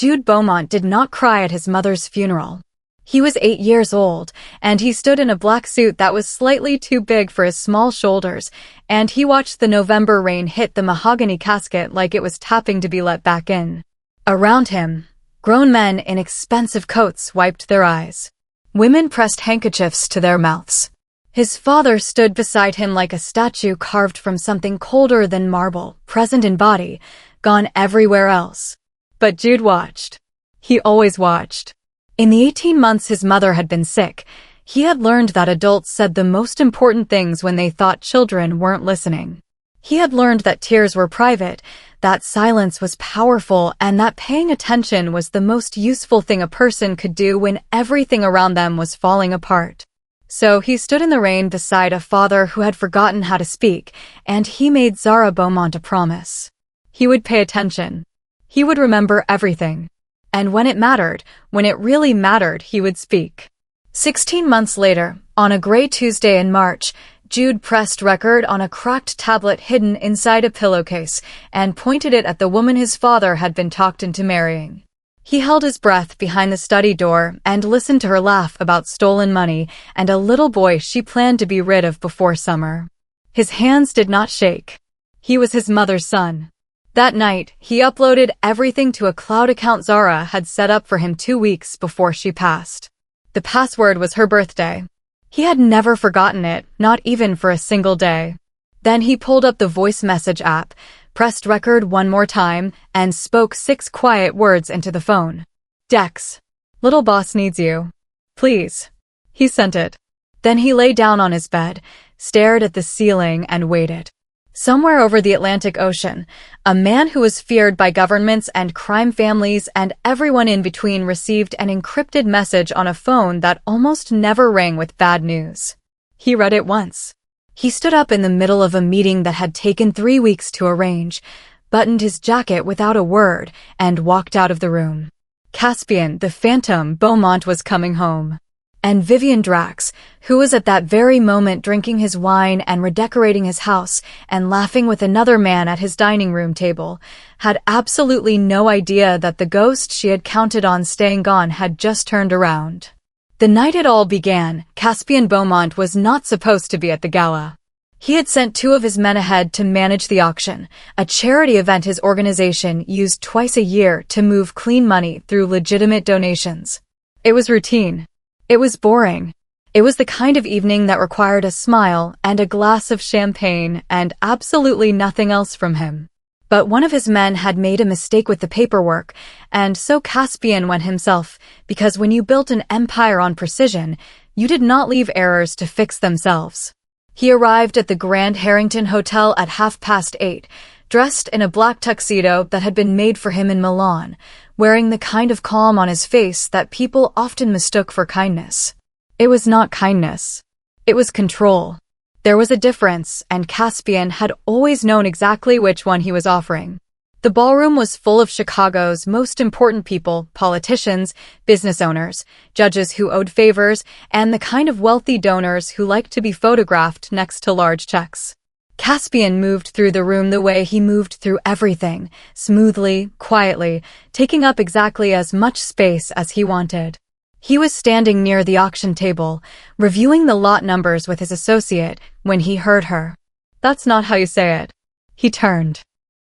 Jude Beaumont did not cry at his mother's funeral. He was 8 years old, and he stood in a black suit that was slightly too big for his small shoulders, and he watched the November rain hit the mahogany casket like it was tapping to be let back in. Around him, grown men in expensive coats wiped their eyes. Women pressed handkerchiefs to their mouths. His father stood beside him like a statue carved from something colder than marble, present in body, gone everywhere else. But Jude watched. He always watched. In the 18 months his mother had been sick, he had learned that adults said the most important things when they thought children weren't listening. He had learned that tears were private, that silence was powerful, and that paying attention was the most useful thing a person could do when everything around them was falling apart. So he stood in the rain beside a father who had forgotten how to speak, and he made Zara Beaumont a promise. He would pay attention. He would remember everything. And when it really mattered, he would speak. 16 months later, on a gray Tuesday in March, Jude pressed record on a cracked tablet hidden inside a pillowcase and pointed it at the woman his father had been talked into marrying. He held his breath behind the study door and listened to her laugh about stolen money and a little boy she planned to be rid of before summer. His hands did not shake. He was his mother's son. That night, he uploaded everything to a cloud account Zara had set up for him 2 weeks before she passed. The password was her birthday. He had never forgotten it, not even for a single day. Then he pulled up the voice message app, pressed record one more time, and spoke 6 quiet words into the phone. "Dex, little boss needs you. Please." He sent it. Then he lay down on his bed, stared at the ceiling, and waited. Somewhere over the Atlantic Ocean, a man who was feared by governments and crime families and everyone in between received an encrypted message on a phone that almost never rang with bad news. He read it once. He stood up in the middle of a meeting that had taken 3 weeks to arrange, buttoned his jacket without a word, and walked out of the room. Caspian, the phantom Beaumont, was coming home. And Vivian Drax, who was at that very moment drinking his wine and redecorating his house and laughing with another man at his dining room table, had absolutely no idea that the ghost she had counted on staying gone had just turned around. The night it all began, Caspian Beaumont was not supposed to be at the gala. He had sent 2 of his men ahead to manage the auction, a charity event his organization used twice a year to move clean money through legitimate donations. It was routine. It was boring. It was the kind of evening that required a smile and a glass of champagne and absolutely nothing else from him. But one of his men had made a mistake with the paperwork, and so Caspian went himself, because when you built an empire on precision, you did not leave errors to fix themselves. He arrived at the Grand Harrington Hotel at 8:30, dressed in a black tuxedo that had been made for him in Milan, wearing the kind of calm on his face that people often mistook for kindness. It was not kindness. It was control. There was a difference, and Caspian had always known exactly which one he was offering. The ballroom was full of Chicago's most important people, politicians, business owners, judges who owed favors, and the kind of wealthy donors who liked to be photographed next to large checks. Caspian moved through the room the way he moved through everything, smoothly, quietly, taking up exactly as much space as he wanted. He was standing near the auction table, reviewing the lot numbers with his associate, when he heard her. "That's not how you say it." He turned.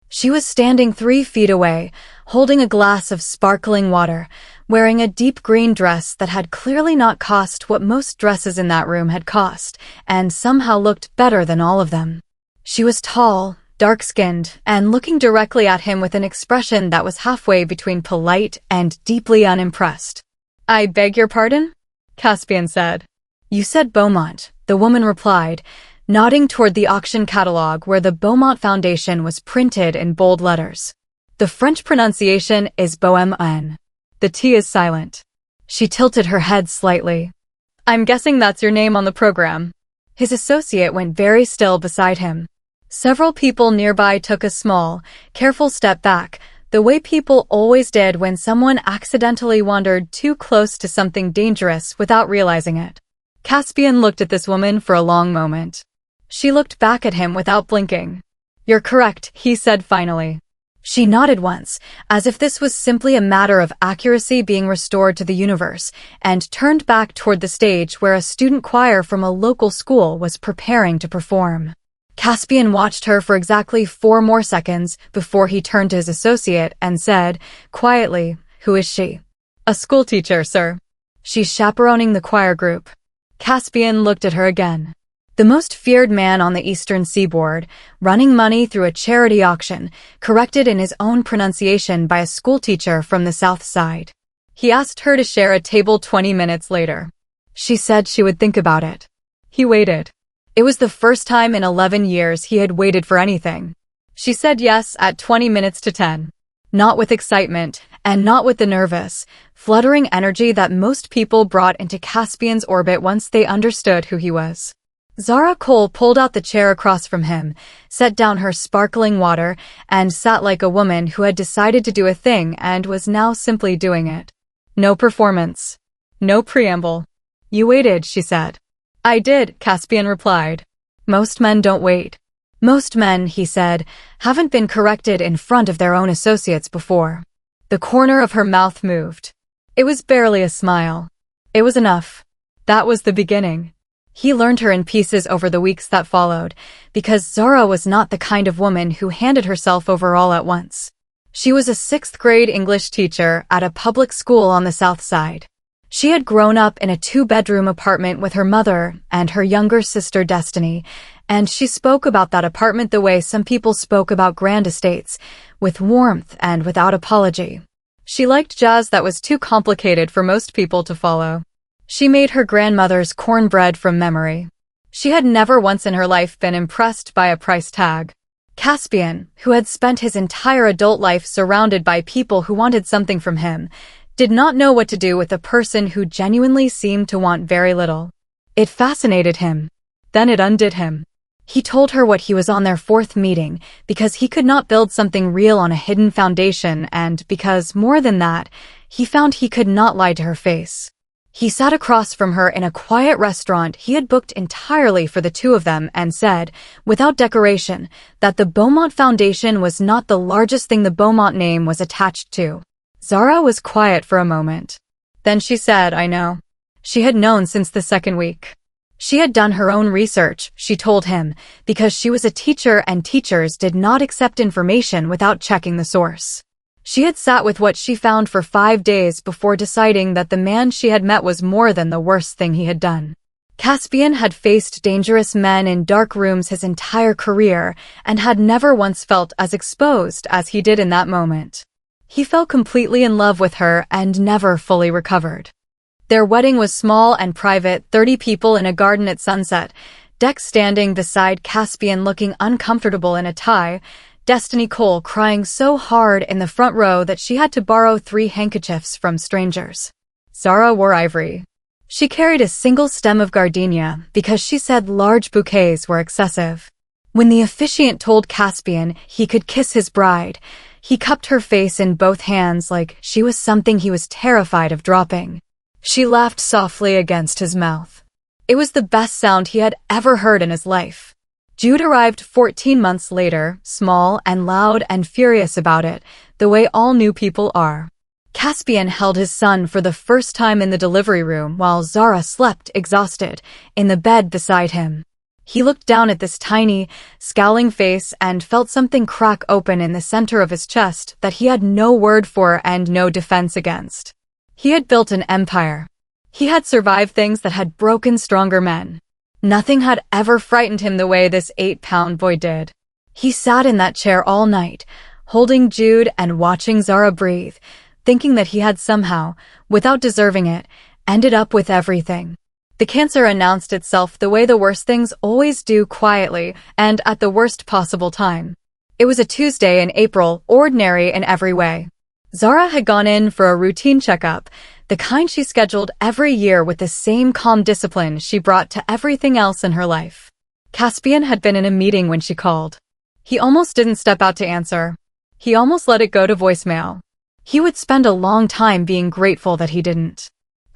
She was standing 3 feet away, holding a glass of sparkling water, wearing a deep green dress that had clearly not cost what most dresses in that room had cost, and somehow looked better than all of them. She was tall, dark-skinned, and looking directly at him with an expression that was halfway between polite and deeply unimpressed. "I beg your pardon?" Caspian said. "You said Beaumont," the woman replied, nodding toward the auction catalog where the Beaumont Foundation was printed in bold letters. "The French pronunciation is Beaumont. The T is silent." She tilted her head slightly. "I'm guessing that's your name on the program." His associate went very still beside him. Several people nearby took a small, careful step back, the way people always did when someone accidentally wandered too close to something dangerous without realizing it. Caspian looked at this woman for a long moment. She looked back at him without blinking. "You're correct," he said finally. She nodded once, as if this was simply a matter of accuracy being restored to the universe, and turned back toward the stage where a student choir from a local school was preparing to perform. Caspian watched her for exactly 4 more seconds before he turned to his associate and said, quietly, "Who is she?" "A schoolteacher, sir. She's chaperoning the choir group." Caspian looked at her again. The most feared man on the eastern seaboard, running money through a charity auction, corrected in his own pronunciation by a schoolteacher from the south side. He asked her to share a table 20 minutes later. She said she would think about it. He waited. It was the first time in 11 years he had waited for anything. She said yes at 20 minutes to 10. Not with excitement, and not with the nervous, fluttering energy that most people brought into Caspian's orbit once they understood who he was. Zara Cole pulled out the chair across from him, set down her sparkling water, and sat like a woman who had decided to do a thing and was now simply doing it. No performance. No preamble. "You waited," she said. "I did," Caspian replied. "Most men don't wait. Most men," he said, "haven't been corrected in front of their own associates before." The corner of her mouth moved. It was barely a smile. It was enough. That was the beginning. He learned her in pieces over the weeks that followed, because Zara was not the kind of woman who handed herself over all at once. She was a 6th-grade English teacher at a public school on the south side. She had grown up in a 2-bedroom apartment with her mother and her younger sister Destiny, and she spoke about that apartment the way some people spoke about grand estates, with warmth and without apology. She liked jazz that was too complicated for most people to follow. She made her grandmother's cornbread from memory. She had never once in her life been impressed by a price tag. Caspian, who had spent his entire adult life surrounded by people who wanted something from him, did not know what to do with a person who genuinely seemed to want very little. It fascinated him. Then it undid him. He told her what he was on their 4th meeting because he could not build something real on a hidden foundation, and because, more than that, he found he could not lie to her face. He sat across from her in a quiet restaurant he had booked entirely for the two of them and said, without decoration, that the Beaumont Foundation was not the largest thing the Beaumont name was attached to. Zara was quiet for a moment. Then she said, "I know." She had known since the 2nd week. She had done her own research, she told him, because she was a teacher and teachers did not accept information without checking the source. She had sat with what she found for 5 days before deciding that the man she had met was more than the worst thing he had done. Caspian had faced dangerous men in dark rooms his entire career and had never once felt as exposed as he did in that moment. He fell completely in love with her and never fully recovered. Their wedding was small and private, 30 people in a garden at sunset, Dex standing beside Caspian looking uncomfortable in a tie, Destiny Cole crying so hard in the front row that she had to borrow 3 handkerchiefs from strangers. Zara wore ivory. She carried a single stem of gardenia because she said large bouquets were excessive. When the officiant told Caspian he could kiss his bride, he cupped her face in both hands like she was something he was terrified of dropping. She laughed softly against his mouth. It was the best sound he had ever heard in his life. Jude arrived 14 months later, small and loud and furious about it, the way all new people are. Caspian held his son for the first time in the delivery room while Zara slept, exhausted, in the bed beside him. He looked down at this tiny, scowling face and felt something crack open in the center of his chest that he had no word for and no defense against. He had built an empire. He had survived things that had broken stronger men. Nothing had ever frightened him the way this 8-pound boy did. He sat in that chair all night, holding Jude and watching Zara breathe, thinking that he had somehow, without deserving it, ended up with everything. The cancer announced itself the way the worst things always do, quietly and at the worst possible time. It was a Tuesday in April, ordinary in every way. Zara had gone in for a routine checkup, the kind she scheduled every year with the same calm discipline she brought to everything else in her life. Caspian had been in a meeting when she called. He almost didn't step out to answer. He almost let it go to voicemail. He would spend a long time being grateful that he didn't.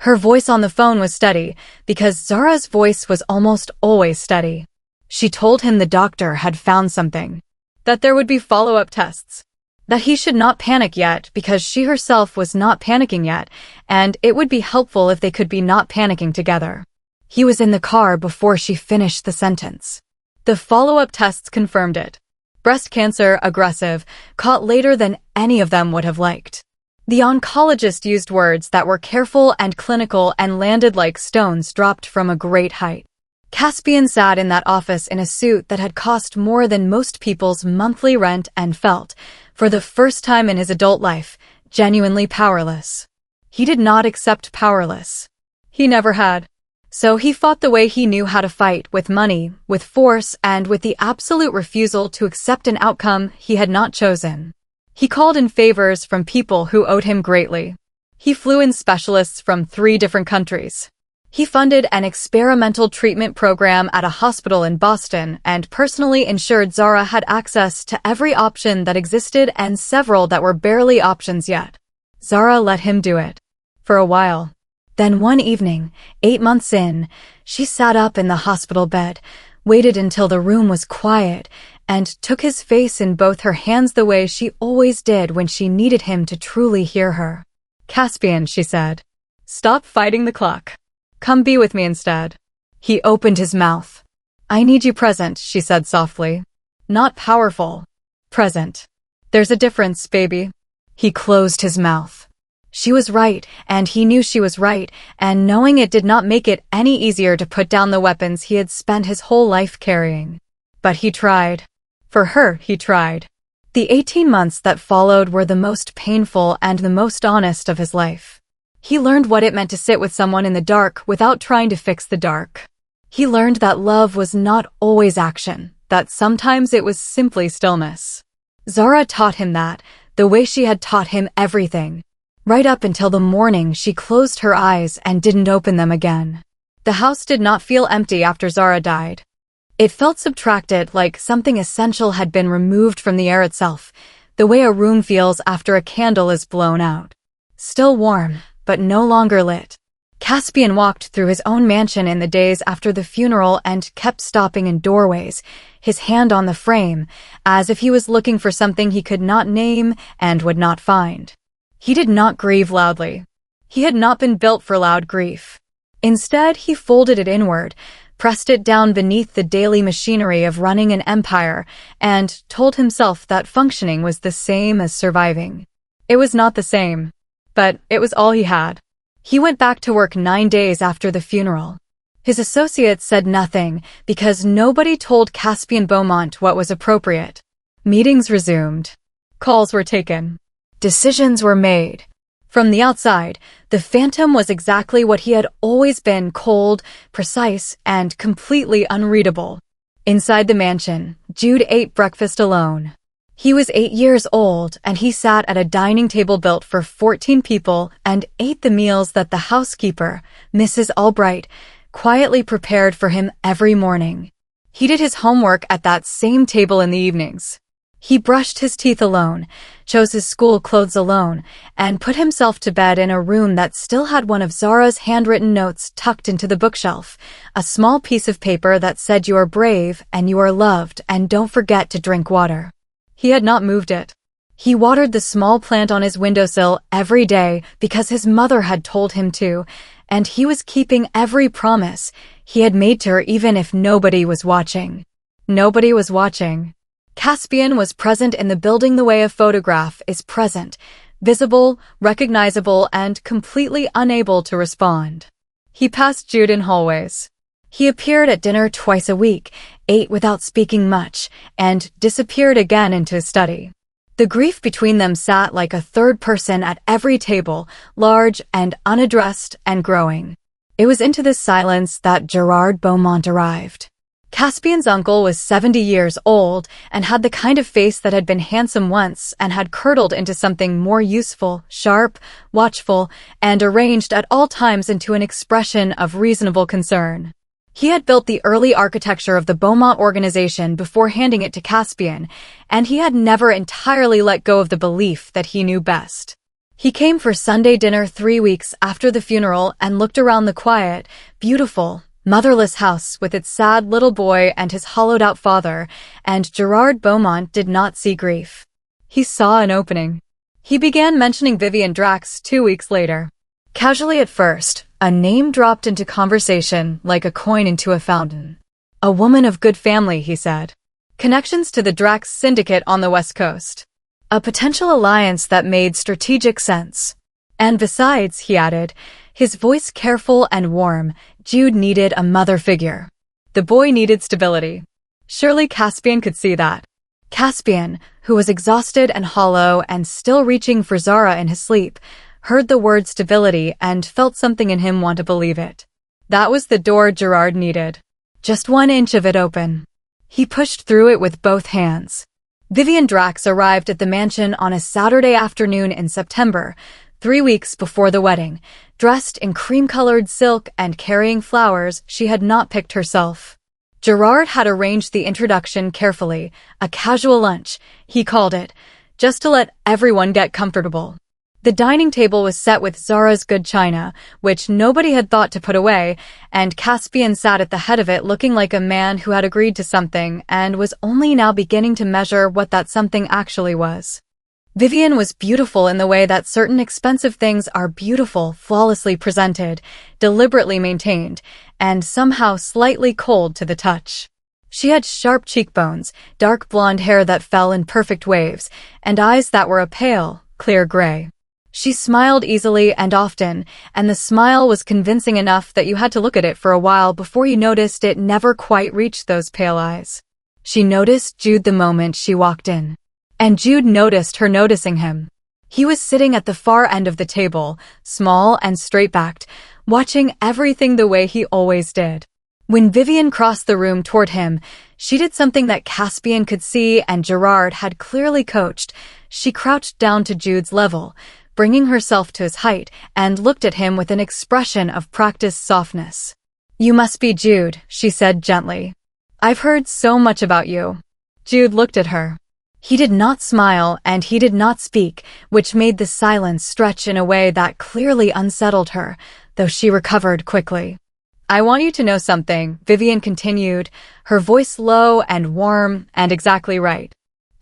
Her voice on the phone was steady, because Zara's voice was almost always steady. She told him the doctor had found something. That there would be follow-up tests. that he should not panic yet because she herself was not panicking yet, and it would be helpful if they could be not panicking together. He was in the car before she finished the sentence. The follow-up tests confirmed it. Breast cancer, aggressive, caught later than any of them would have liked. The oncologist used words that were careful and clinical and landed like stones dropped from a great height. Caspian sat in that office in a suit that had cost more than most people's monthly rent and felt, for the first time in his adult life, genuinely powerless. He did not accept powerless. He never had. So he fought the way he knew how to fight, with money, with force, and with the absolute refusal to accept an outcome he had not chosen. He called in favors from people who owed him greatly. He flew in specialists from 3 different countries. He funded an experimental treatment program at a hospital in Boston and personally ensured Zara had access to every option that existed and several that were barely options yet. Zara let him do it. For a while. Then one evening, 8 months in, she sat up in the hospital bed, waited until the room was quiet, and took his face in both her hands the way she always did when she needed him to truly hear her. "Caspian," she said. "Stop fighting the clock. Come be with me instead." He opened his mouth. "I need you present," she said softly. "Not powerful. Present. There's a difference, baby." He closed his mouth. She was right, and he knew she was right, and knowing it did not make it any easier to put down the weapons he had spent his whole life carrying. But he tried. For her, he tried. The 18 months that followed were the most painful and the most honest of his life. He learned what it meant to sit with someone in the dark without trying to fix the dark. He learned that love was not always action, that sometimes it was simply stillness. Zara taught him that, the way she had taught him everything. Right up until the morning she closed her eyes and didn't open them again. The house did not feel empty after Zara died. It felt subtracted, like something essential had been removed from the air itself, the way a room feels after a candle is blown out. Still warm, but no longer lit. Caspian walked through his own mansion in the days after the funeral and kept stopping in doorways, his hand on the frame, as if he was looking for something he could not name and would not find. He did not grieve loudly. He had not been built for loud grief. Instead, he folded it inward, pressed it down beneath the daily machinery of running an empire, and told himself that functioning was the same as surviving. It was not the same, but it was all he had. He went back to work 9 days after the funeral. His associates said nothing because nobody told Caspian Beaumont what was appropriate. Meetings resumed. Calls were taken. Decisions were made. From the outside, the Phantom was exactly what he had always been: cold, precise, and completely unreadable. Inside the mansion, Jude ate breakfast alone. He was 8 years old, and he sat at a dining table built for 14 people and ate the meals that the housekeeper, Mrs. Albright, quietly prepared for him every morning. He did his homework at that same table in the evenings. He brushed his teeth alone, chose his school clothes alone, and put himself to bed in a room that still had one of Zara's handwritten notes tucked into the bookshelf, a small piece of paper that said, "You are brave and you are loved, and don't forget to drink water." He had not moved it. He watered the small plant on his windowsill every day because his mother had told him to, and he was keeping every promise he had made to her even if nobody was watching. Nobody was watching. Caspian was present in the building the way a photograph is present, visible, recognizable, and completely unable to respond. He passed Jude in hallways. He appeared at dinner twice a week, ate without speaking much, and disappeared again into his study. The grief between them sat like a third person at every table, large and unaddressed and growing. It was into this silence that Gerard Beaumont arrived. Caspian's uncle was 70 years old and had the kind of face that had been handsome once and had curdled into something more useful, sharp, watchful, and arranged at all times into an expression of reasonable concern. He had built the early architecture of the Beaumont organization before handing it to Caspian, and he had never entirely let go of the belief that he knew best. He came for Sunday dinner 3 weeks after the funeral and looked around the quiet, beautiful, motherless house with its sad little boy and his hollowed-out father, and Gerard Beaumont did not see grief. He saw an opening. He began mentioning Vivian Drax 2 weeks later. Casually at first, a name dropped into conversation like a coin into a fountain. A woman of good family, he said. Connections to the Drax syndicate on the West Coast. A potential alliance that made strategic sense. And besides, he added, his voice careful and warm, Jude needed a mother figure. The boy needed stability. Surely Caspian could see that. Caspian, who was exhausted and hollow and still reaching for Zara in his sleep, heard the word stability and felt something in him want to believe it. That was the door Gerard needed. Just 1 inch of it open. He pushed through it with both hands. Vivian Drax arrived at the mansion on a Saturday afternoon in September, 3 weeks before the wedding, dressed in cream-colored silk and carrying flowers she had not picked herself. Gerard had arranged the introduction carefully, a casual lunch, he called it, just to let everyone get comfortable. The dining table was set with Zara's good china, which nobody had thought to put away, and Caspian sat at the head of it looking like a man who had agreed to something and was only now beginning to measure what that something actually was. Vivian was beautiful in the way that certain expensive things are beautiful, flawlessly presented, deliberately maintained, and somehow slightly cold to the touch. She had sharp cheekbones, dark blonde hair that fell in perfect waves, and eyes that were a pale, clear gray. She smiled easily and often, and the smile was convincing enough that you had to look at it for a while before you noticed it never quite reached those pale eyes. She noticed Jude the moment she walked in. And Jude noticed her noticing him. He was sitting at the far end of the table, small and straight-backed, watching everything the way he always did. When Vivian crossed the room toward him, she did something that Caspian could see and Gerard had clearly coached. She crouched down to Jude's level, bringing herself to his height, and looked at him with an expression of practiced softness. "You must be Jude," she said gently. "I've heard so much about you." Jude looked at her. He did not smile and he did not speak, which made the silence stretch in a way that clearly unsettled her, though she recovered quickly. "I want you to know something," Vivian continued, her voice low and warm and exactly right.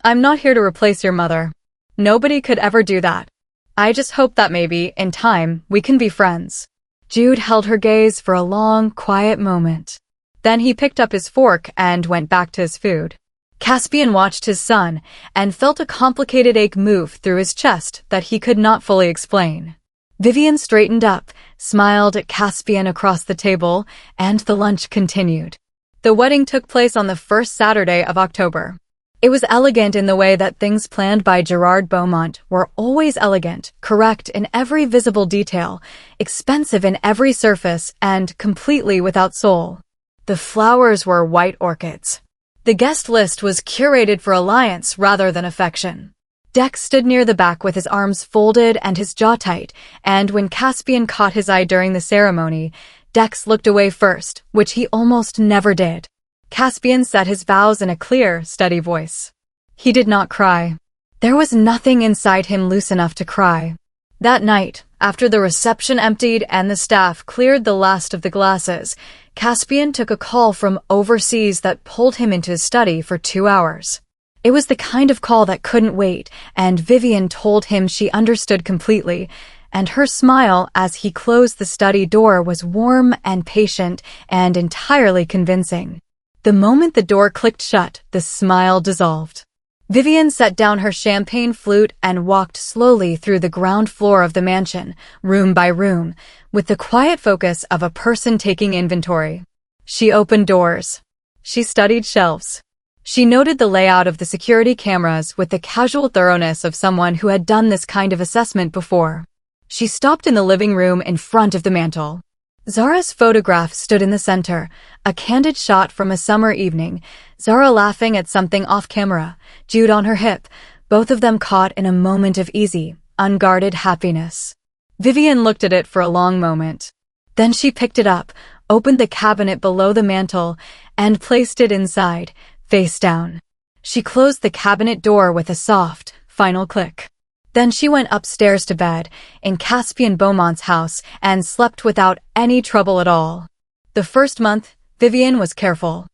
"I'm not here to replace your mother. Nobody could ever do that. I just hope that maybe, in time, we can be friends." Jude held her gaze for a long, quiet moment. Then he picked up his fork and went back to his food. Caspian watched his son and felt a complicated ache move through his chest that he could not fully explain. Vivian straightened up, smiled at Caspian across the table, and the lunch continued. The wedding took place on the first Saturday of October. It was elegant in the way that things planned by Gerard Beaumont were always elegant, correct in every visible detail, expensive in every surface, and completely without soul. The flowers were white orchids. The guest list was curated for alliance rather than affection. Dex stood near the back with his arms folded and his jaw tight, and when Caspian caught his eye during the ceremony, Dex looked away first, which he almost never did. Caspian said his vows in a clear, steady voice. He did not cry. There was nothing inside him loose enough to cry. That night, after the reception emptied and the staff cleared the last of the glasses, Caspian took a call from overseas that pulled him into his study for 2 hours. It was the kind of call that couldn't wait, and Vivian told him she understood completely, and her smile as he closed the study door was warm and patient and entirely convincing. The moment the door clicked shut, the smile dissolved. Vivian set down her champagne flute and walked slowly through the ground floor of the mansion, room by room, with the quiet focus of a person taking inventory. She opened doors. She studied shelves. She noted the layout of the security cameras with the casual thoroughness of someone who had done this kind of assessment before. She stopped in the living room in front of the mantel. Zara's photograph stood in the center, a candid shot from a summer evening, Zara laughing at something off-camera, Jude on her hip, both of them caught in a moment of easy, unguarded happiness. Vivian looked at it for a long moment. Then she picked it up, opened the cabinet below the mantel, and placed it inside, face down. She closed the cabinet door with a soft, final click. Then she went upstairs to bed, in Caspian Beaumont's house, and slept without any trouble at all. The first month, Vivian was careful.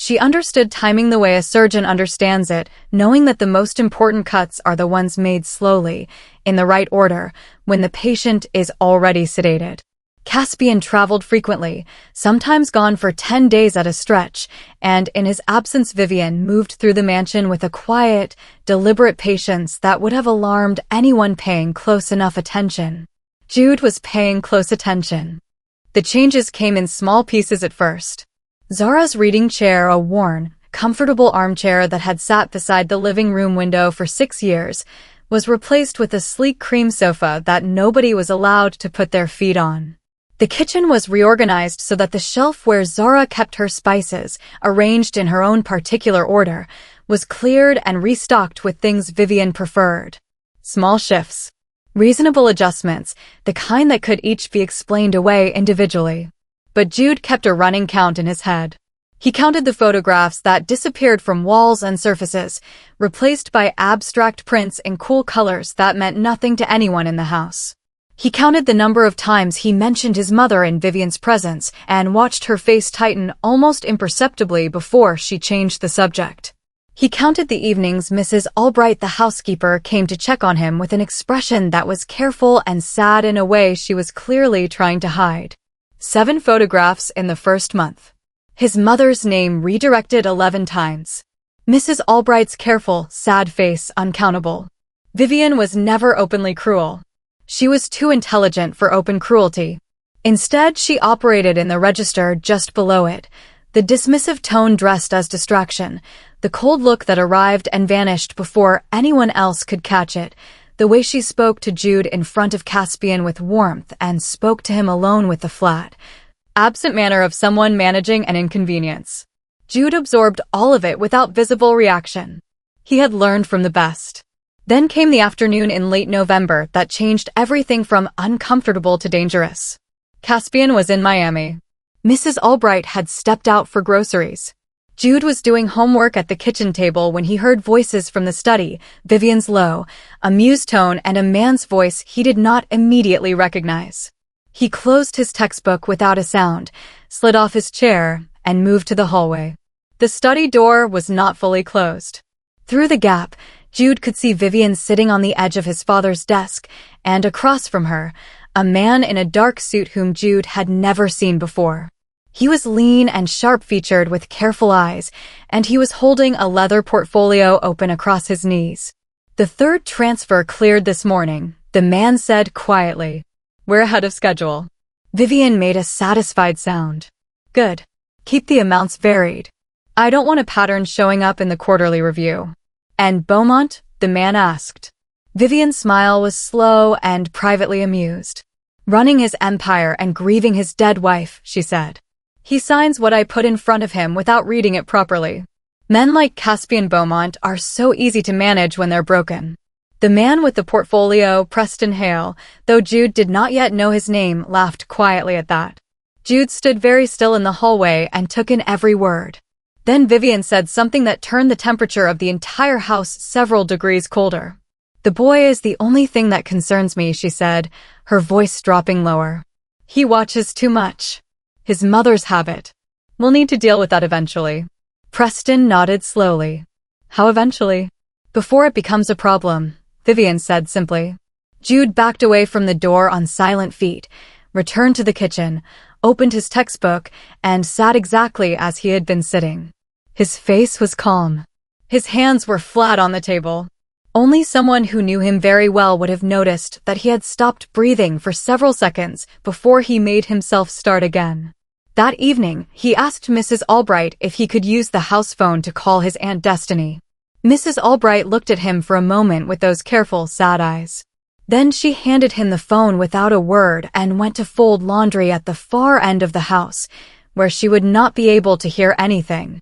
She understood timing the way a surgeon understands it, knowing that the most important cuts are the ones made slowly, in the right order, when the patient is already sedated. Caspian traveled frequently, sometimes gone for 10 days at a stretch, and in his absence Vivian moved through the mansion with a quiet, deliberate patience that would have alarmed anyone paying close enough attention. Jude was paying close attention. The changes came in small pieces at first. Zara's reading chair, a worn, comfortable armchair that had sat beside the living room window for 6 years, was replaced with a sleek cream sofa that nobody was allowed to put their feet on. The kitchen was reorganized so that the shelf where Zara kept her spices, arranged in her own particular order, was cleared and restocked with things Vivian preferred. Small shifts. Reasonable adjustments, the kind that could each be explained away individually. But Jude kept a running count in his head. He counted the photographs that disappeared from walls and surfaces, replaced by abstract prints in cool colors that meant nothing to anyone in the house. He counted the number of times he mentioned his mother in Vivian's presence and watched her face tighten almost imperceptibly before she changed the subject. He counted the evenings Mrs. Albright, the housekeeper, came to check on him with an expression that was careful and sad in a way she was clearly trying to hide. 7 photographs in the first month. His mother's name redirected 11 times. Mrs. Albright's careful, sad face uncountable. Vivian was never openly cruel. She was too intelligent for open cruelty. Instead, she operated in the register just below it, the dismissive tone dressed as distraction, the cold look that arrived and vanished before anyone else could catch it, the way she spoke to Jude in front of Caspian with warmth and spoke to him alone with the flat, absent manner of someone managing an inconvenience. Jude absorbed all of it without visible reaction. He had learned from the best. Then came the afternoon in late November that changed everything from uncomfortable to dangerous. Caspian was in Miami. Mrs. Albright had stepped out for groceries. Jude was doing homework at the kitchen table when he heard voices from the study, Vivian's low, amused tone and a man's voice he did not immediately recognize. He closed his textbook without a sound, slid off his chair, and moved to the hallway. The study door was not fully closed. Through the gap, Jude could see Vivian sitting on the edge of his father's desk, and across from her, a man in a dark suit whom Jude had never seen before. He was lean and sharp-featured with careful eyes, and he was holding a leather portfolio open across his knees. "The third transfer cleared this morning," the man said quietly. "We're ahead of schedule." Vivian made a satisfied sound. "Good. Keep the amounts varied. I don't want a pattern showing up in the quarterly review." "And Beaumont?" the man asked. Vivian's smile was slow and privately amused. "Running his empire and grieving his dead wife," she said. "He signs what I put in front of him without reading it properly. Men like Caspian Beaumont are so easy to manage when they're broken." The man with the portfolio, Preston Hale, though Jude did not yet know his name, laughed quietly at that. Jude stood very still in the hallway and took in every word. Then Vivian said something that turned the temperature of the entire house several degrees colder. "The boy is the only thing that concerns me," she said, her voice dropping lower. "He watches too much. His mother's habit. We'll need to deal with that eventually." Preston nodded slowly. "How eventually?" "Before it becomes a problem," Vivian said simply. Jude backed away from the door on silent feet, returned to the kitchen, opened his textbook, and sat exactly as he had been sitting. His face was calm. His hands were flat on the table. Only someone who knew him very well would have noticed that he had stopped breathing for several seconds before he made himself start again. That evening, he asked Mrs. Albright if he could use the house phone to call his Aunt Destiny. Mrs. Albright looked at him for a moment with those careful, sad eyes. Then she handed him the phone without a word and went to fold laundry at the far end of the house, where she would not be able to hear anything.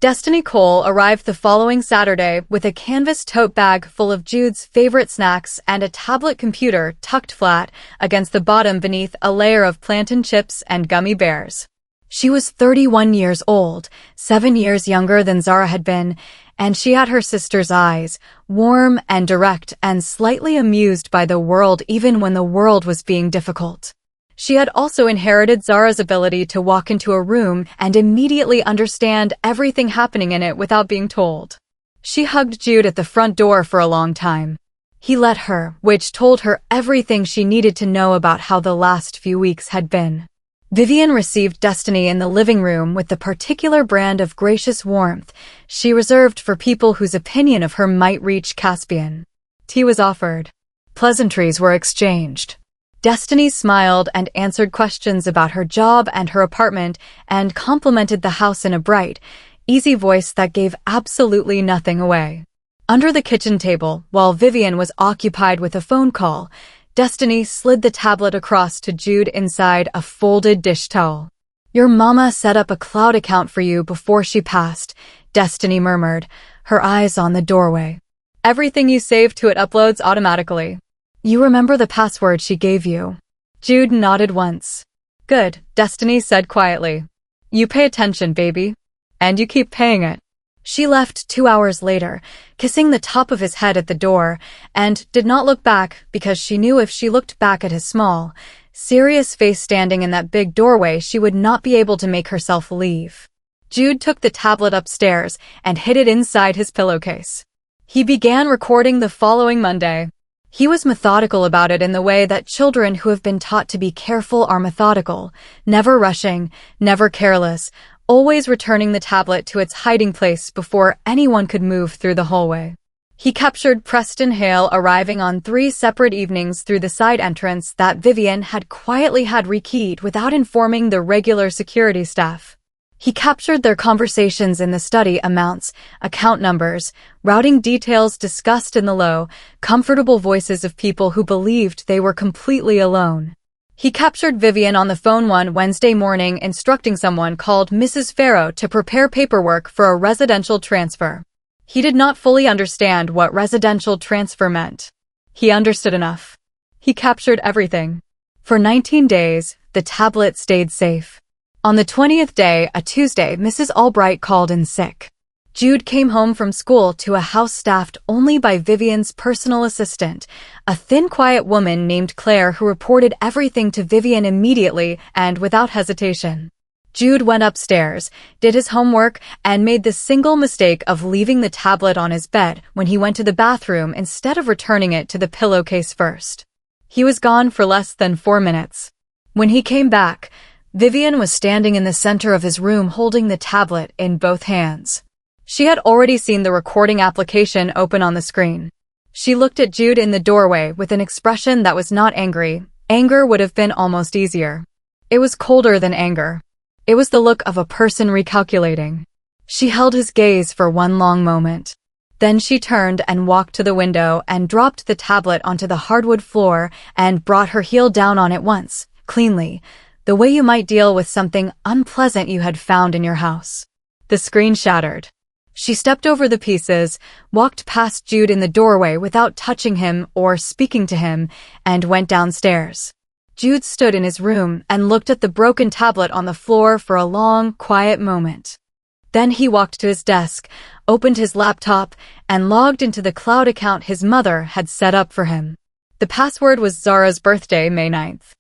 Destiny Cole arrived the following Saturday with a canvas tote bag full of Jude's favorite snacks and a tablet computer tucked flat against the bottom beneath a layer of plantain chips and gummy bears. She was 31 years old, 7 years younger than Zara had been, and she had her sister's eyes, warm and direct and slightly amused by the world even when the world was being difficult. She had also inherited Zara's ability to walk into a room and immediately understand everything happening in it without being told. She hugged Jude at the front door for a long time. He let her, which told her everything she needed to know about how the last few weeks had been. Vivian received Destiny in the living room with the particular brand of gracious warmth she reserved for people whose opinion of her might reach Caspian. Tea was offered. Pleasantries were exchanged. Destiny smiled and answered questions about her job and her apartment and complimented the house in a bright, easy voice that gave absolutely nothing away. Under the kitchen table, while Vivian was occupied with a phone call, Destiny slid the tablet across to Jude inside a folded dish towel. "Your mama set up a cloud account for you before she passed," Destiny murmured, her eyes on the doorway. "Everything you save to it uploads automatically. You remember the password she gave you?" Jude nodded once. "Good," Destiny said quietly. "You pay attention, baby. And you keep paying it." She left 2 hours later, kissing the top of his head at the door, and did not look back because she knew if she looked back at his small, serious face standing in that big doorway, she would not be able to make herself leave. Jude took the tablet upstairs and hid it inside his pillowcase. He began recording the following Monday. He was methodical about it in the way that children who have been taught to be careful are methodical, never rushing, never careless, always returning the tablet to its hiding place before anyone could move through the hallway. He captured Preston Hale arriving on 3 separate evenings through the side entrance that Vivian had quietly had rekeyed without informing the regular security staff. He captured their conversations in the study, amounts, account numbers, routing details discussed in the low, comfortable voices of people who believed they were completely alone. He captured Vivian on the phone one Wednesday morning instructing someone called Mrs. Farrow to prepare paperwork for a residential transfer. He did not fully understand what residential transfer meant. He understood enough. He captured everything. For 19 days, the tablet stayed safe. On the 20th day, a Tuesday, Mrs. Albright called in sick. Jude came home from school to a house staffed only by Vivian's personal assistant, a thin, quiet woman named Claire who reported everything to Vivian immediately and without hesitation. Jude went upstairs, did his homework, and made the single mistake of leaving the tablet on his bed when he went to the bathroom instead of returning it to the pillowcase first. He was gone for less than 4 minutes. When he came back, Vivian was standing in the center of his room holding the tablet in both hands. She had already seen the recording application open on the screen. She looked at Jude in the doorway with an expression that was not angry. Anger would have been almost easier. It was colder than anger. It was the look of a person recalculating. She held his gaze for one long moment. Then she turned and walked to the window and dropped the tablet onto the hardwood floor and brought her heel down on it once, cleanly, the way you might deal with something unpleasant you had found in your house. The screen shattered. She stepped over the pieces, walked past Jude in the doorway without touching him or speaking to him, and went downstairs. Jude stood in his room and looked at the broken tablet on the floor for a long, quiet moment. Then he walked to his desk, opened his laptop, and logged into the cloud account his mother had set up for him. The password was Zara's birthday, May 9th.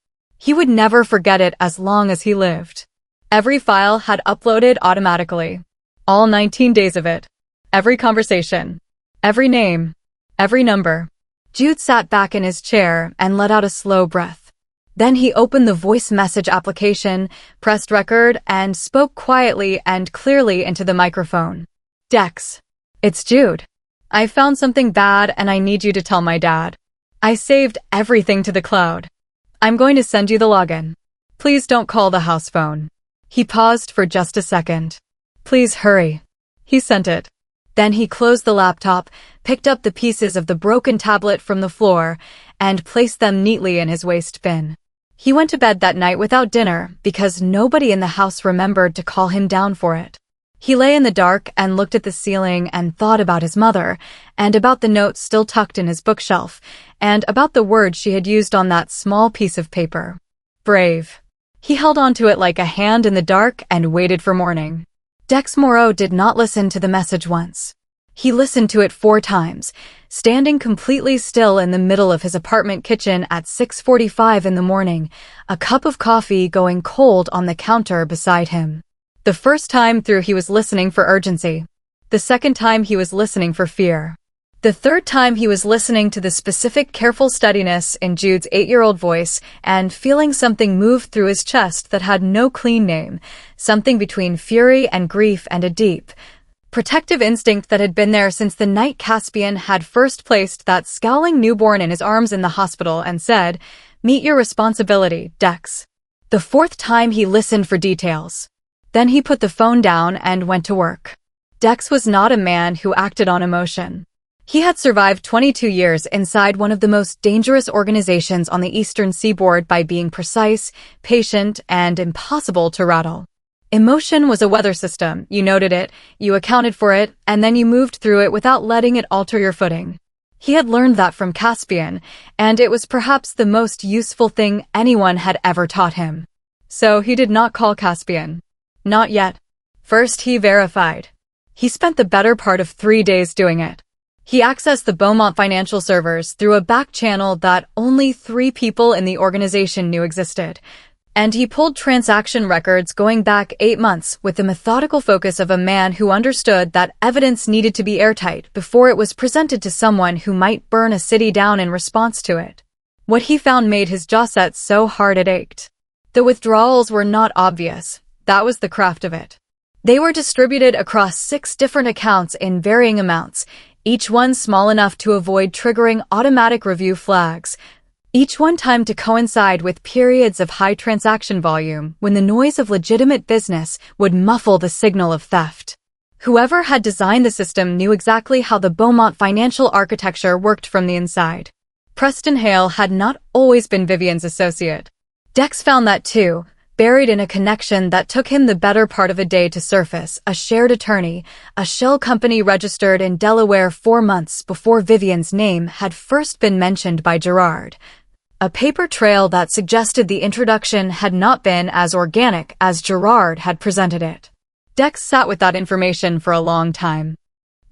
He would never forget it as long as he lived. Every file had uploaded automatically. All 19 days of it. Every conversation. Every name. Every number. Jude sat back in his chair and let out a slow breath. Then he opened the voice message application, pressed record, and spoke quietly and clearly into the microphone. "Dex. It's Jude. I found something bad and I need you to tell my dad. I saved everything to the cloud. I'm going to send you the login. Please don't call the house phone." He paused for just a second. "Please hurry." He sent it. Then he closed the laptop, picked up the pieces of the broken tablet from the floor, and placed them neatly in his waste bin. He went to bed that night without dinner because nobody in the house remembered to call him down for it. He lay in the dark and looked at the ceiling and thought about his mother, and about the note still tucked in his bookshelf, and about the words she had used on that small piece of paper. Brave. He held onto it like a hand in the dark and waited for morning. Dex Moreau did not listen to the message once. He listened to it 4 times, standing completely still in the middle of his apartment kitchen at 6:45 in the morning, a cup of coffee going cold on the counter beside him. The first time through he was listening for urgency. The second time he was listening for fear. The third time he was listening to the specific careful steadiness in Jude's 8-year-old voice and feeling something move through his chest that had no clean name, something between fury and grief and a deep, protective instinct that had been there since the night Caspian had first placed that scowling newborn in his arms in the hospital and said, "Meet your responsibility, Dex." The fourth time he listened for details. Then he put the phone down and went to work. Dex was not a man who acted on emotion. He had survived 22 years inside one of the most dangerous organizations on the eastern seaboard by being precise, patient, and impossible to rattle. Emotion was a weather system. You noted it, you accounted for it, and then you moved through it without letting it alter your footing. He had learned that from Caspian, and it was perhaps the most useful thing anyone had ever taught him. So he did not call Caspian. Not yet. First he verified. He spent the better part of 3 days doing it. He accessed the Beaumont financial servers through a back channel that only 3 people in the organization knew existed, and he pulled transaction records going back 8 months with the methodical focus of a man who understood that evidence needed to be airtight before it was presented to someone who might burn a city down in response to it. What he found made his jaw set so hard it ached. The withdrawals were not obvious. That was the craft of it. They were distributed across 6 different accounts in varying amounts, each one small enough to avoid triggering automatic review flags, each one timed to coincide with periods of high transaction volume when the noise of legitimate business would muffle the signal of theft. Whoever had designed the system knew exactly how the Beaumont financial architecture worked from the inside. Preston Hale had not always been Vivian's associate. Dex found that too, buried in a connection that took him the better part of a day to surface, a shared attorney, a shell company registered in Delaware 4 months before Vivian's name had first been mentioned by Gerard. A paper trail that suggested the introduction had not been as organic as Gerard had presented it. Dex sat with that information for a long time.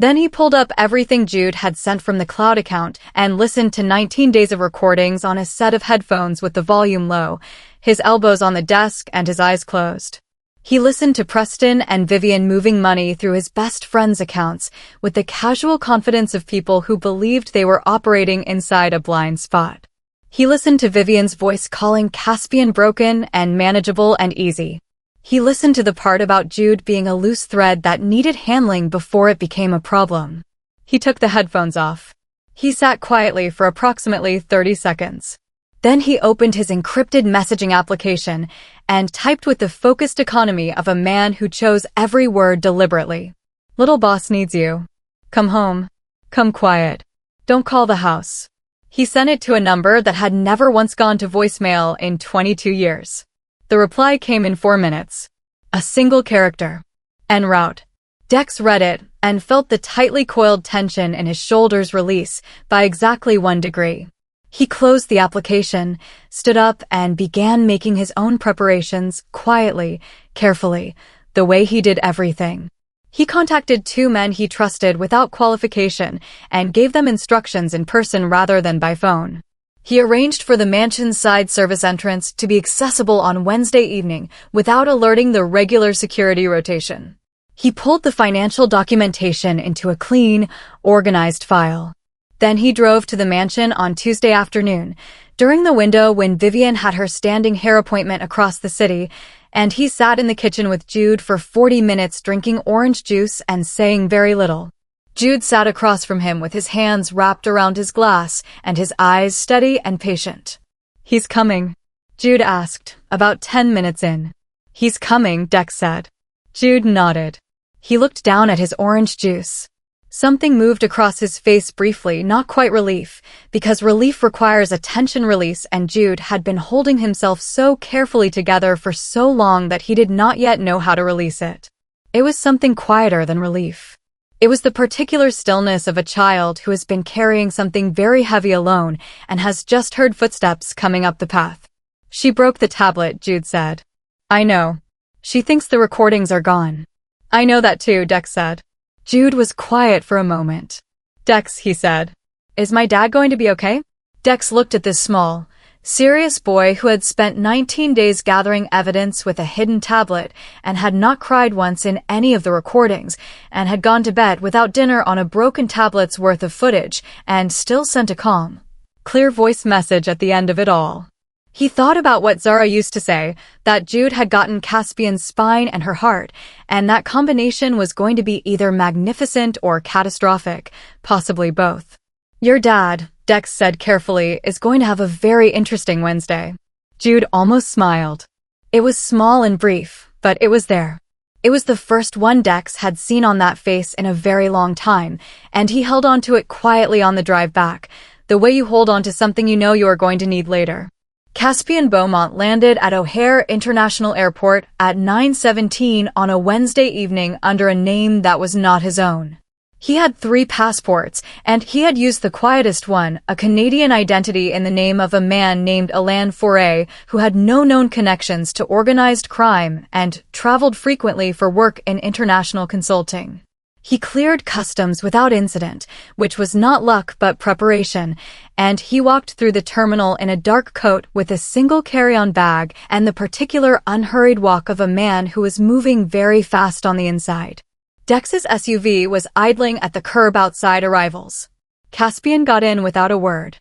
Then he pulled up everything Jude had sent from the cloud account and listened to 19 days of recordings on a set of headphones with the volume low, his elbows on the desk and his eyes closed. He listened to Preston and Vivian moving money through his best friend's accounts with the casual confidence of people who believed they were operating inside a blind spot. He listened to Vivian's voice calling Caspian broken and manageable and easy. He listened to the part about Jude being a loose thread that needed handling before it became a problem. He took the headphones off. He sat quietly for approximately 30 seconds. Then he opened his encrypted messaging application and typed with the focused economy of a man who chose every word deliberately. "Little boss needs you. Come home. Come quiet. Don't call the house." He sent it to a number that had never once gone to voicemail in 22 years. The reply came in 4 minutes. A single character. En route. Dex read it and felt the tightly coiled tension in his shoulders release by exactly 1 degree. He closed the application, stood up, and began making his own preparations quietly, carefully, the way he did everything. He contacted 2 men he trusted without qualification and gave them instructions in person rather than by phone. He arranged for the mansion's side service entrance to be accessible on Wednesday evening without alerting the regular security rotation. He pulled the financial documentation into a clean, organized file. Then he drove to the mansion on Tuesday afternoon, during the window when Vivian had her standing hair appointment across the city, and he sat in the kitchen with Jude for 40 minutes drinking orange juice and saying very little. Jude sat across from him with his hands wrapped around his glass and his eyes steady and patient. "He's coming," Jude asked, about 10 minutes in. "He's coming," Dex said. Jude nodded. He looked down at his orange juice. Something moved across his face briefly, not quite relief, because relief requires a tension release and Jude had been holding himself so carefully together for so long that he did not yet know how to release it. It was something quieter than relief. It was the particular stillness of a child who has been carrying something very heavy alone and has just heard footsteps coming up the path. "She broke the tablet," Jude said. "I know. She thinks the recordings are gone." "I know that too," Dex said. Jude was quiet for a moment. "Dex," he said, "is my dad going to be okay?" Dex looked at this small, serious boy who had spent 19 days gathering evidence with a hidden tablet and had not cried once in any of the recordings and had gone to bed without dinner on a broken tablet's worth of footage and still sent a calm, clear voice message at the end of it all. He thought about what Zara used to say, that Jude had gotten Caspian's spine and her heart, and that combination was going to be either magnificent or catastrophic, possibly both. "Your dad," Dex said carefully, "is going to have a very interesting Wednesday." Jude almost smiled. It was small and brief, but it was there. It was the first one Dex had seen on that face in a very long time, and he held on to it quietly on the drive back, the way you hold on to something you know you are going to need later. Caspian Beaumont landed at O'Hare International Airport at 9:17 on a Wednesday evening under a name that was not his own. He had 3 passports, and he had used the quietest one, a Canadian identity in the name of a man named Alain Foray, who had no known connections to organized crime and traveled frequently for work in international consulting. He cleared customs without incident, which was not luck but preparation, and he walked through the terminal in a dark coat with a single carry-on bag and the particular unhurried walk of a man who was moving very fast on the inside. Dex's SUV was idling at the curb outside arrivals. Caspian got in without a word.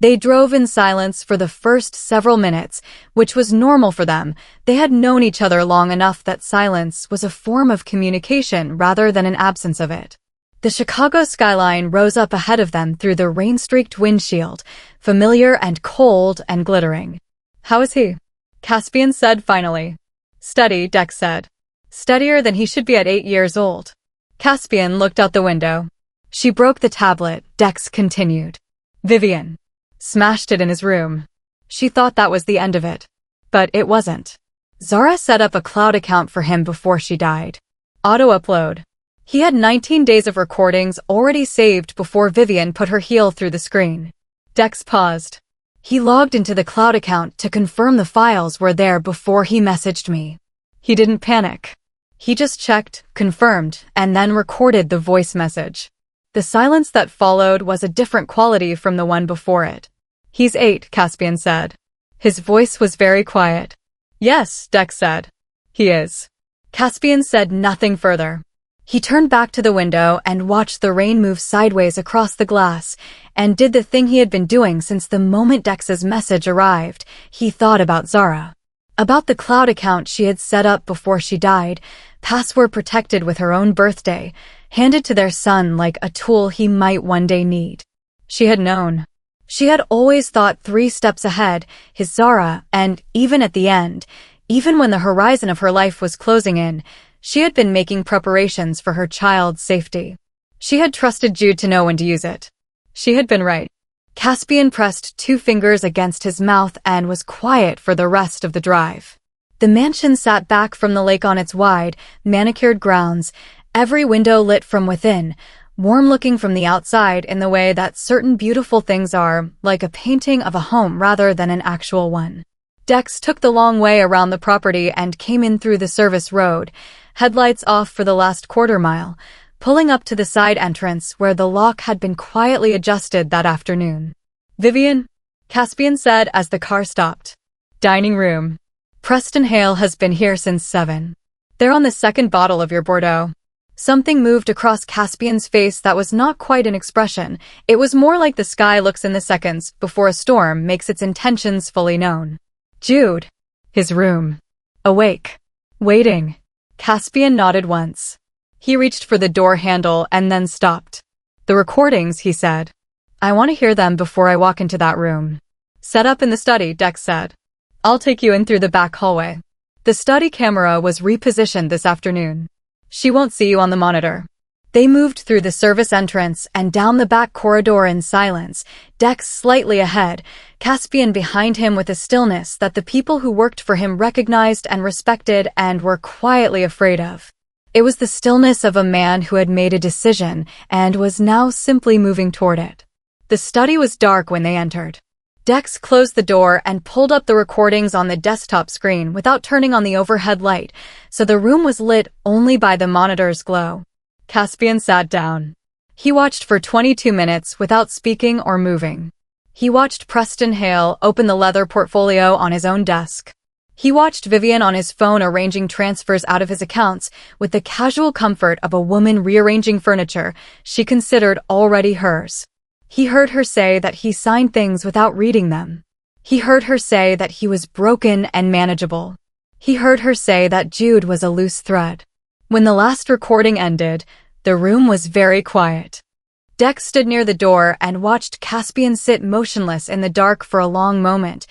They drove in silence for the first several minutes, which was normal for them. They had known each other long enough that silence was a form of communication rather than an absence of it. The Chicago skyline rose up ahead of them through the rain-streaked windshield, familiar and cold and glittering. "How is he?" Caspian said finally. "Steady," Dex said. "Steadier than he should be at 8 years old." Caspian looked out the window. "She broke the tablet," Dex continued. "Vivian smashed it in his room. She thought that was the end of it. But it wasn't. Zara set up a cloud account for him before she died. Auto-upload. He had 19 days of recordings already saved before Vivian put her heel through the screen." Dex paused. "He logged into the cloud account to confirm the files were there before he messaged me. He didn't panic. He just checked, confirmed, and then recorded the voice message." The silence that followed was a different quality from the one before it. "He's 8, Caspian said. His voice was very quiet. "Yes," Dex said. "He is." Caspian said nothing further. He turned back to the window and watched the rain move sideways across the glass and did the thing he had been doing since the moment Dex's message arrived. He thought about Zara. About the cloud account she had set up before she died, password protected with her own birthday, handed to their son like a tool he might one day need. She had known. She had always thought 3 steps ahead, his Zara, and even at the end, even when the horizon of her life was closing in, she had been making preparations for her child's safety. She had trusted Jude to know when to use it. She had been right. Caspian pressed 2 fingers against his mouth and was quiet for the rest of the drive. The mansion sat back from the lake on its wide, manicured grounds, every window lit from within, warm-looking from the outside in the way that certain beautiful things are, like a painting of a home rather than an actual one. Dex took the long way around the property and came in through the service road, headlights off for the last quarter mile, pulling up to the side entrance where the lock had been quietly adjusted that afternoon. "Vivian?" Caspian said as the car stopped. "Dining room. Preston Hale has been here since 7. They're on the 2nd bottle of your Bordeaux." Something moved across Caspian's face that was not quite an expression. It was more like the sky looks in the seconds before a storm makes its intentions fully known. Jude. His room. Awake. Waiting. Caspian nodded once. He reached for the door handle and then stopped. "The recordings," he said. "I want to hear them before I walk into that room." "Set up in the study," Dex said. "I'll take you in through the back hallway." The study camera was repositioned this afternoon. "She won't see you on the monitor." They moved through the service entrance and down the back corridor in silence, Dex slightly ahead, Caspian behind him with a stillness that the people who worked for him recognized and respected and were quietly afraid of. It was the stillness of a man who had made a decision and was now simply moving toward it. The study was dark when they entered. Dex closed the door and pulled up the recordings on the desktop screen without turning on the overhead light, so the room was lit only by the monitor's glow. Caspian sat down. He watched for 22 minutes without speaking or moving. He watched Preston Hale open the leather portfolio on his own desk. He watched Vivian on his phone arranging transfers out of his accounts with the casual comfort of a woman rearranging furniture she considered already hers. He heard her say that he signed things without reading them. He heard her say that he was broken and manageable. He heard her say that Jude was a loose thread. When the last recording ended, the room was very quiet. Dex stood near the door and watched Caspian sit motionless in the dark for a long moment,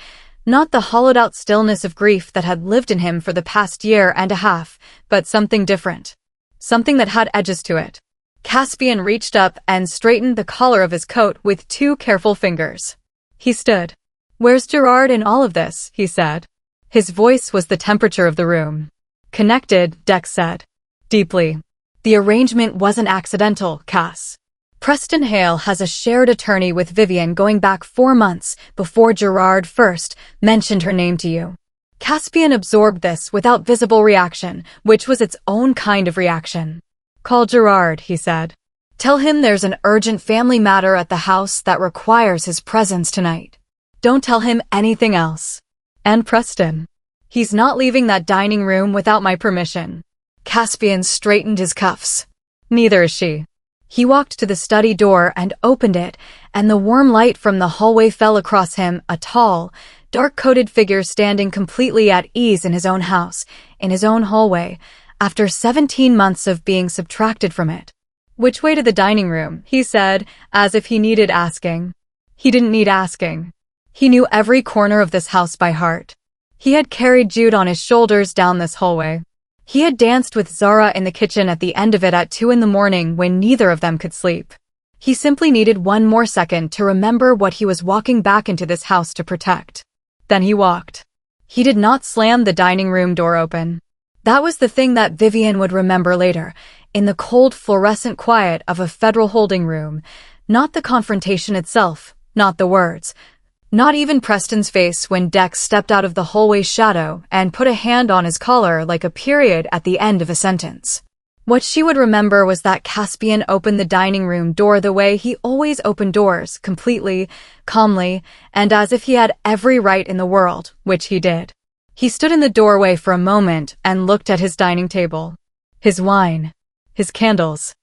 not the hollowed-out stillness of grief that had lived in him for the past year and a half, but something different. Something that had edges to it. Caspian reached up and straightened the collar of his coat with 2 careful fingers. He stood. "Where's Gerard in all of this?" he said. His voice was the temperature of the room. "Connected," Dex said. "Deeply. The arrangement wasn't accidental, Cass. Preston Hale has a shared attorney with Vivian going back 4 months before Gerard first mentioned her name to you." Caspian absorbed this without visible reaction, which was its own kind of reaction. "Call Gerard," he said. "Tell him there's an urgent family matter at the house that requires his presence tonight. Don't tell him anything else. And Preston. He's not leaving that dining room without my permission." Caspian straightened his cuffs. "Neither is she." He walked to the study door and opened it, and the warm light from the hallway fell across him, a tall, dark-coated figure standing completely at ease in his own house, in his own hallway, after 17 months of being subtracted from it. "Which way to the dining room?" he said, as if he needed asking. He didn't need asking. He knew every corner of this house by heart. He had carried Jude on his shoulders down this hallway. He had danced with Zara in the kitchen at the end of it at 2 in the morning when neither of them could sleep. He simply needed one more second to remember what he was walking back into this house to protect. Then he walked. He did not slam the dining room door open. That was the thing that Vivian would remember later, in the cold fluorescent quiet of a federal holding room, not the confrontation itself, not the words. Not even Preston's face when Dex stepped out of the hallway shadow and put a hand on his collar like a period at the end of a sentence. What she would remember was that Caspian opened the dining room door the way he always opened doors, completely, calmly, and as if he had every right in the world, which he did. He stood in the doorway for a moment and looked at his dining table. His wine. His candles.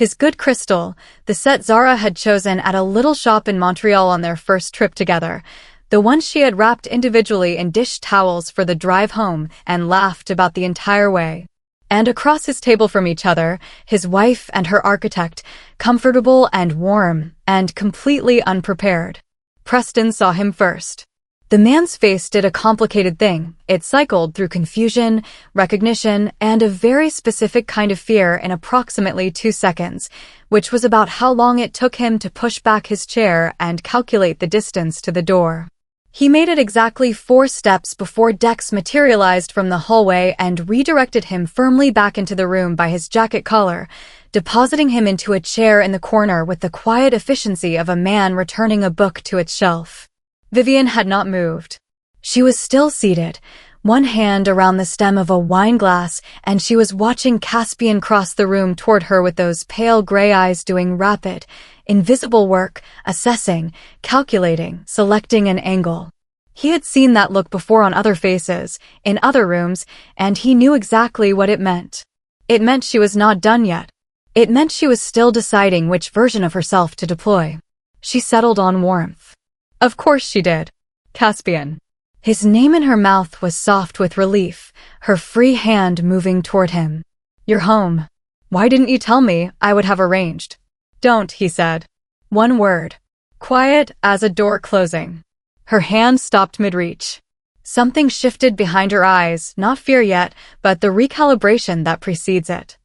His good crystal, the set Zara had chosen at a little shop in Montreal on their first trip together, the one she had wrapped individually in dish towels for the drive home and laughed about the entire way. And across his table from each other, his wife and her architect, comfortable and warm, and completely unprepared. Preston saw him first. The man's face did a complicated thing. It cycled through confusion, recognition, and a very specific kind of fear in approximately 2 seconds, which was about how long it took him to push back his chair and calculate the distance to the door. He made it exactly 4 steps before Dex materialized from the hallway and redirected him firmly back into the room by his jacket collar, depositing him into a chair in the corner with the quiet efficiency of a man returning a book to its shelf. Vivian had not moved. She was still seated, one hand around the stem of a wine glass, and she was watching Caspian cross the room toward her with those pale gray eyes doing rapid, invisible work, assessing, calculating, selecting an angle. He had seen that look before on other faces, in other rooms, and he knew exactly what it meant. It meant she was not done yet. It meant she was still deciding which version of herself to deploy. She settled on warmth. Of course she did. Caspian. His name in her mouth was soft with relief, her free hand moving toward him. "You're home. Why didn't you tell me? I would have arranged." "Don't," he said. One word. Quiet as a door closing. Her hand stopped mid-reach. Something shifted behind her eyes, not fear yet, but the recalibration that precedes it.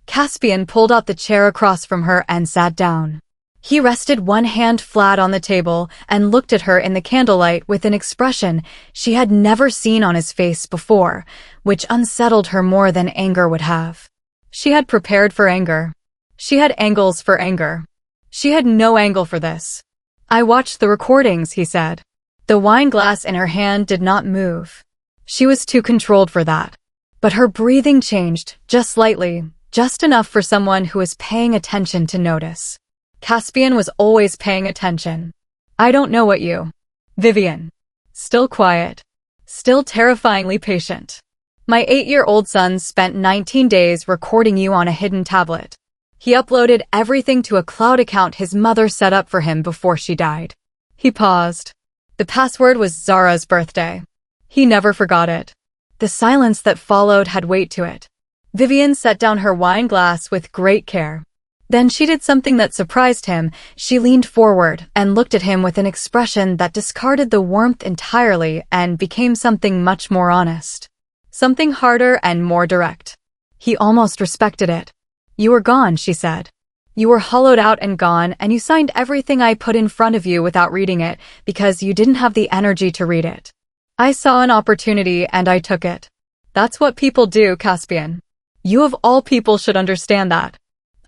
Caspian pulled out the chair across from her and sat down. He rested one hand flat on the table and looked at her in the candlelight with an expression she had never seen on his face before, which unsettled her more than anger would have. She had prepared for anger. She had angles for anger. She had no angle for this. "I watched the recordings," he said. The wine glass in her hand did not move. She was too controlled for that. But her breathing changed, just slightly, Just enough for someone who was paying attention to notice. Caspian was always paying attention. I don't know what you... Vivian. Still quiet. Still terrifyingly patient. My 8-year-old son spent 19 days recording you on a hidden tablet. He uploaded everything to a cloud account his mother set up for him before she died. He paused. The password was Zara's birthday. He never forgot it. The silence that followed had weight to it. Vivian set down her wine glass with great care. Then she did something that surprised him. She leaned forward and looked at him with an expression that discarded the warmth entirely and became something much more honest. Something harder and more direct. He almost respected it. You were gone, she said. You were hollowed out and gone, and you signed everything I put in front of you without reading it because you didn't have the energy to read it. I saw an opportunity and I took it. That's what people do, Caspian. You of all people should understand that.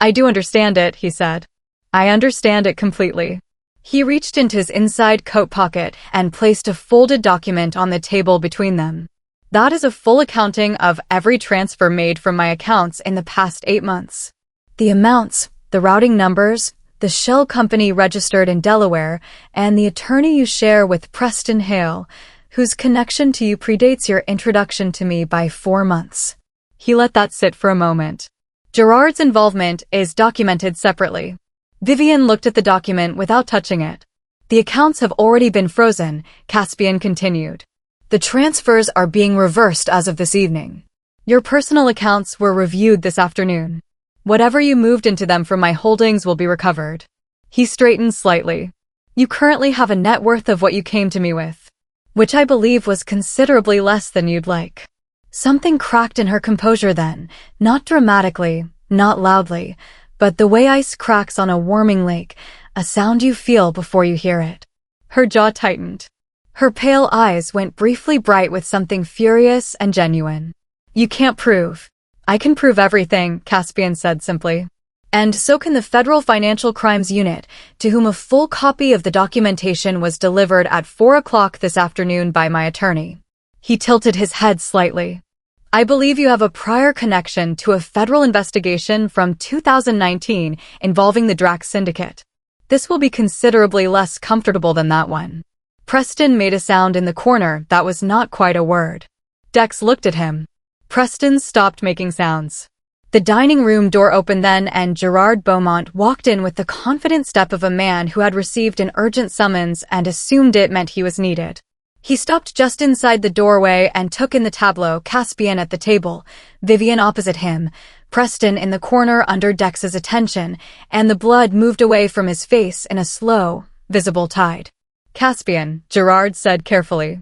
I do understand it, he said. I understand it completely. He reached into his inside coat pocket and placed a folded document on the table between them. That is a full accounting of every transfer made from my accounts in the past 8 months. The amounts, the routing numbers, the shell company registered in Delaware, and the attorney you share with Preston Hale, whose connection to you predates your introduction to me by 4 months. He let that sit for a moment. Gerard's involvement is documented separately. Vivian looked at the document without touching it. The accounts have already been frozen, Caspian continued. The transfers are being reversed as of this evening. Your personal accounts were reviewed this afternoon. Whatever you moved into them from my holdings will be recovered. He straightened slightly. You currently have a net worth of what you came to me with, which I believe was considerably less than you'd like. Something cracked in her composure then, not dramatically, not loudly, but the way ice cracks on a warming lake, a sound you feel before you hear it. Her jaw tightened. Her pale eyes went briefly bright with something furious and genuine. You can't prove. I can prove everything, Caspian said simply. And so can the Federal Financial Crimes Unit, to whom a full copy of the documentation was delivered at 4 o'clock this afternoon by my attorney. He tilted his head slightly. I believe you have a prior connection to a federal investigation from 2019 involving the Drax Syndicate. This will be considerably less comfortable than that one. Preston made a sound in the corner that was not quite a word. Dex looked at him. Preston stopped making sounds. The dining room door opened then and Gerard Beaumont walked in with the confident step of a man who had received an urgent summons and assumed it meant he was needed. He stopped just inside the doorway and took in the tableau, Caspian at the table, Vivian opposite him, Preston in the corner under Dex's attention, and the blood moved away from his face in a slow, visible tide. Caspian, Gerard said carefully.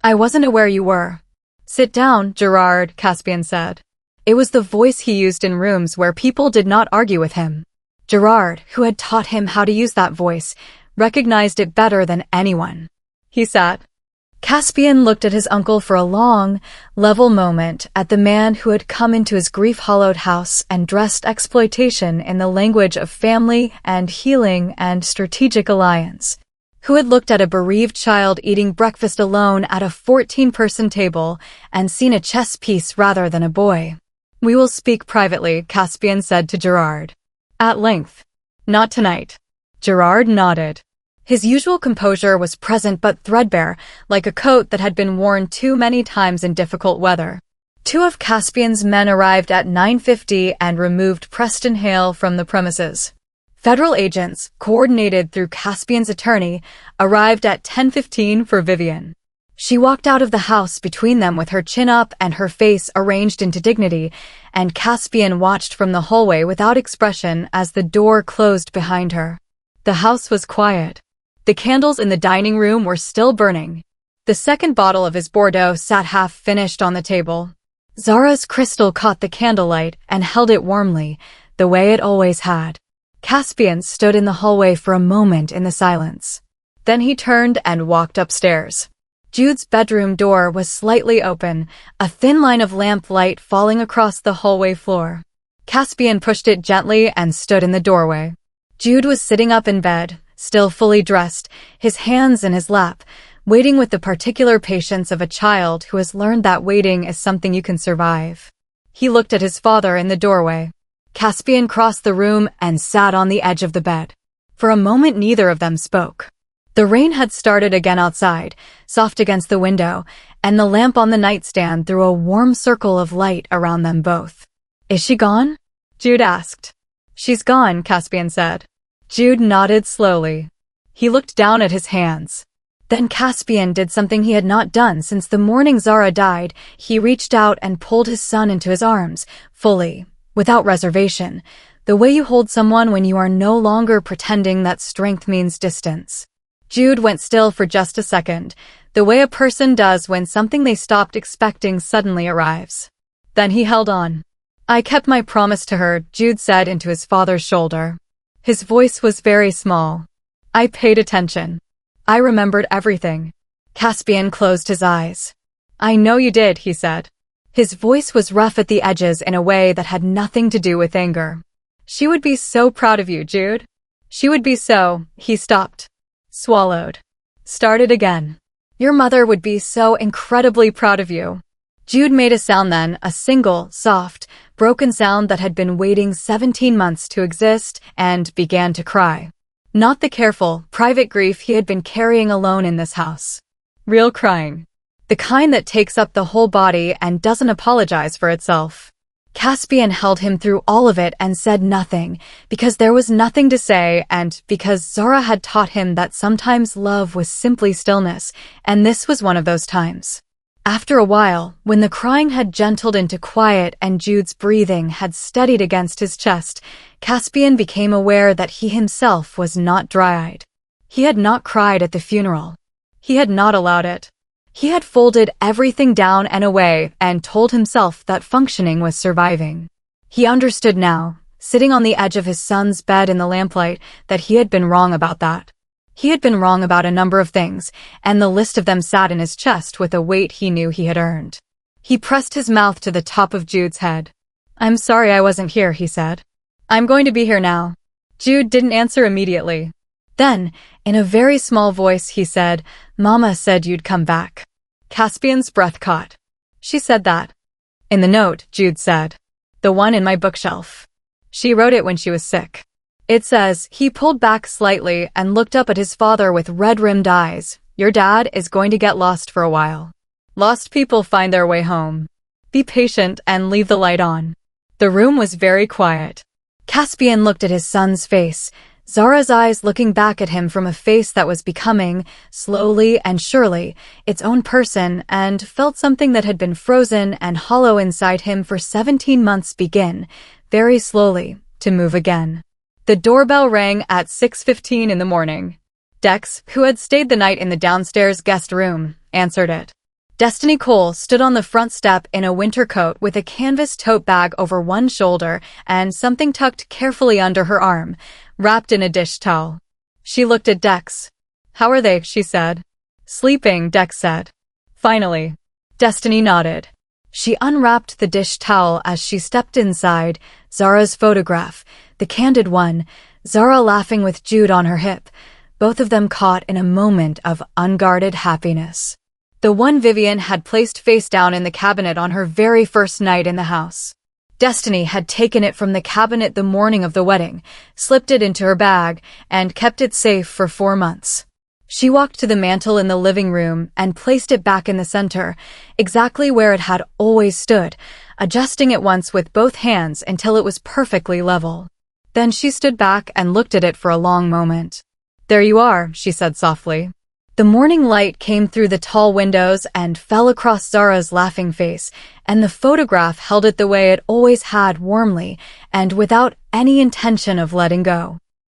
I wasn't aware you were. Sit down, Gerard, Caspian said. It was the voice he used in rooms where people did not argue with him. Gerard, who had taught him how to use that voice, recognized it better than anyone. He sat. Caspian looked at his uncle for a long, level moment, at the man who had come into his grief-hollowed house and dressed exploitation in the language of family and healing and strategic alliance, who had looked at a bereaved child eating breakfast alone at a 14-person table and seen a chess piece rather than a boy. We will speak privately, Caspian said to Gerard. At length. Not tonight. Gerard nodded. His usual composure was present but threadbare, like a coat that had been worn too many times in difficult weather. 2 of Caspian's men arrived at 9:50 and removed Preston Hale from the premises. Federal agents, coordinated through Caspian's attorney, arrived at 10:15 for Vivian. She walked out of the house between them with her chin up and her face arranged into dignity, and Caspian watched from the hallway without expression as the door closed behind her. The house was quiet. The candles in the dining room were still burning. The second bottle of his Bordeaux sat half-finished on the table. Zara's crystal caught the candlelight and held it warmly, the way it always had. Caspian stood in the hallway for a moment in the silence. Then he turned and walked upstairs. Jude's bedroom door was slightly open, a thin line of lamp light falling across the hallway floor. Caspian pushed it gently and stood in the doorway. Jude was sitting up in bed, still fully dressed, his hands in his lap, waiting with the particular patience of a child who has learned that waiting is something you can survive. He looked at his father in the doorway. Caspian crossed the room and sat on the edge of the bed. For a moment neither of them spoke. The rain had started again outside, soft against the window, and the lamp on the nightstand threw a warm circle of light around them both. "Is she gone?" Jude asked. "She's gone," Caspian said. Jude nodded slowly. He looked down at his hands. Then Caspian did something he had not done since the morning Zara died. He reached out and pulled his son into his arms, fully, without reservation, the way you hold someone when you are no longer pretending that strength means distance. Jude went still for just a second, the way a person does when something they stopped expecting suddenly arrives. Then he held on. "I kept my promise to her," Jude said into his father's shoulder. His voice was very small. "I paid attention. I remembered everything." Caspian closed his eyes. "I know you did," he said. His voice was rough at the edges in a way that had nothing to do with anger. "She would be so proud of you, Jude. She would be so—" He stopped. Swallowed. Started again. "Your mother would be so incredibly proud of you." Jude made a sound then, a single, soft, broken sound that had been waiting 17 months to exist, and began to cry. Not the careful, private grief he had been carrying alone in this house. Real crying. The kind that takes up the whole body and doesn't apologize for itself. Caspian held him through all of it and said nothing, because there was nothing to say and because Zara had taught him that sometimes love was simply stillness, and this was one of those times. After a while, when the crying had gentled into quiet and Jude's breathing had steadied against his chest, Caspian became aware that he himself was not dry-eyed. He had not cried at the funeral. He had not allowed it. He had folded everything down and away and told himself that functioning was surviving. He understood now, sitting on the edge of his son's bed in the lamplight, that he had been wrong about that. He had been wrong about a number of things, and the list of them sat in his chest with a weight he knew he had earned. He pressed his mouth to the top of Jude's head. "I'm sorry I wasn't here," he said. "I'm going to be here now." Jude didn't answer immediately. Then, in a very small voice, he said, "Mama said you'd come back." Caspian's breath caught. "She said that." "In the note," Jude said. "The one in my bookshelf. She wrote it when she was sick. It says," he pulled back slightly and looked up at his father with red-rimmed eyes, "Your dad is going to get lost for a while. Lost people find their way home. Be patient and leave the light on." The room was very quiet. Caspian looked at his son's face, Zara's eyes looking back at him from a face that was becoming, slowly and surely, its own person, and felt something that had been frozen and hollow inside him for 17 months begin, very slowly, to move again. The doorbell rang at 6:15 in the morning. Dex, who had stayed the night in the downstairs guest room, answered it. Destiny Cole stood on the front step in a winter coat with a canvas tote bag over one shoulder and something tucked carefully under her arm, wrapped in a dish towel. She looked at Dex. "How are they?" she said. "Sleeping," Dex said. "Finally." Destiny nodded. She unwrapped the dish towel as she stepped inside, Zara's photograph, the candid one, Zara laughing with Jude on her hip, both of them caught in a moment of unguarded happiness. The one Vivian had placed face down in the cabinet on her very first night in the house. Destiny had taken it from the cabinet the morning of the wedding, slipped it into her bag, and kept it safe for 4 months. She walked to the mantel in the living room and placed it back in the center, exactly where it had always stood, adjusting it once with both hands until it was perfectly level. Then she stood back and looked at it for a long moment. "There you are," she said softly. The morning light came through the tall windows and fell across Zara's laughing face, and the photograph held it the way it always had, warmly, and without any intention of letting go.